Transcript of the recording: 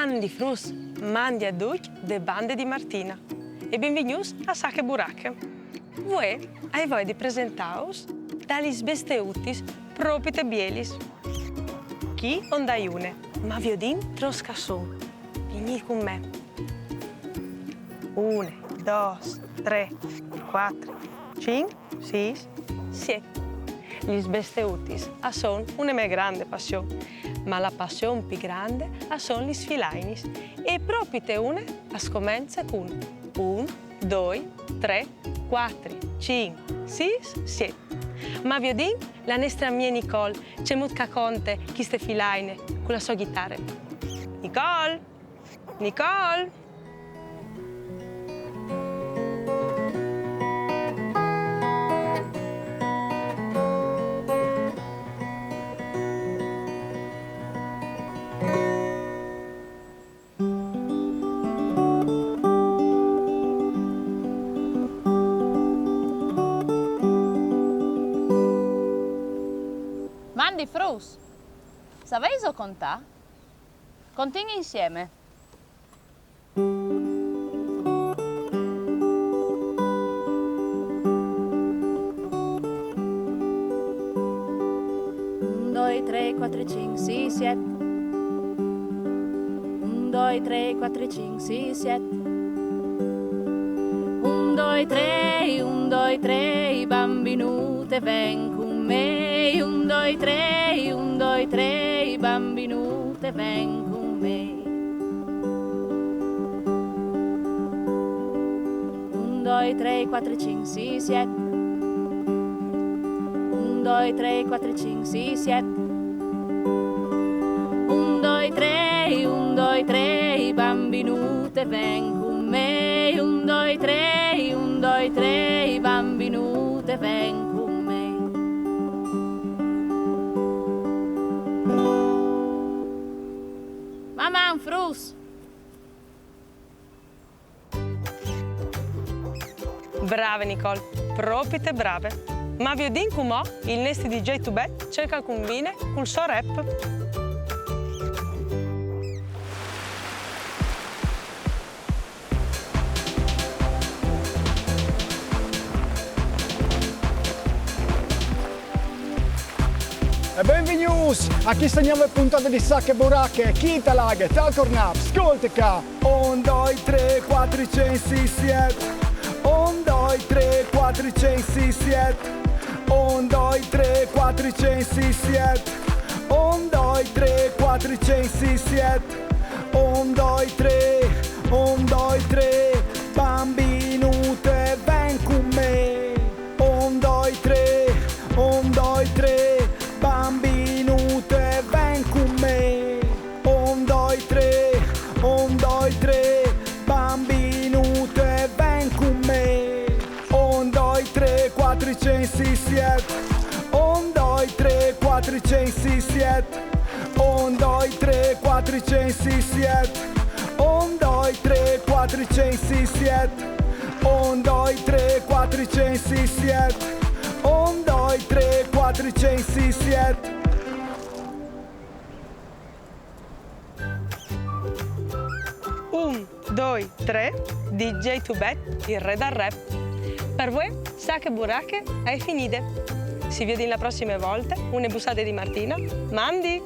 Mandi frus, mandi a duc de bande di Martina. E benvenuti a Sacche Buracche. Voi ai voi di presentaos dalis besteutis propite bielis. Chi ondaiune, ma viodin troscasson. Venite con me. 1, 2, 3, 4, 5, 6, 7. Gli besteutis son una mia grande passione, ma la passione più grande son gli sfilainis. E proprio une scomincia con 1, 2, 3, 4, 5, 6, 7. Ma viodin la nostra mia Nicole c'è mutka conte chi ste filaine con la sua chitarra. Nicole! Nicole! Mandi frus, sapeis o contà? Contigli insieme. Un, due, tre, quattro, cinque, sei, siete. Un, due, tre, quattro, cinque, sei, siete. Un, due, tre, bambinute, ven con me. Un, due, tre, bambinute, ven con me. Un, due, tre, quattro, cinque, sei, siete. Un, due, tre, quattro, cinque, sei, siete. Un, due, tre, bambinute, ven con me. Un, due, tre, bambinute, ven con me. Mamma, frus! Brave Nicole, proprio brave. Ma vi dico mo, il nostro DJ Tubè cerca il combine col suo rap. E benvenuti a questa nuova puntata di Sacche Buracche. Chi te laghe, tal cornap, ascolta. 1, 2, 3, 4, 5, 6, 7. 1, 2, 3, 4, 5, 6, 7. 1, 2, 3, 4, 5, 6, 7. 1, 2, 3, 4, 5, 6, 7. 1, 2, 3, 1, 2, 3, bambinute, ven con me. 1, 2, 3, 1, 2, 3, bambinute, ven con me. 1, 2, 3, 1, 2, 3, bambinute, ven con me. 1, 2, 3, 4, 5, 6, 7. 1, 2, 3, 4, 5, 6, 7. 1, 2, 3, 4, 5, 6, 7. 1, 2, 3, 4, 5, 6, 7. 1, 2, 3, 4, 5, 6, 7. 1, 2, 3, 4, 5, 6, 7. Un, due, tre, DJ Tubè, il re del rap. Per voi, Sacche Buracche è finite. Si vede la prossima volta, une bussate di Martina. Mandi!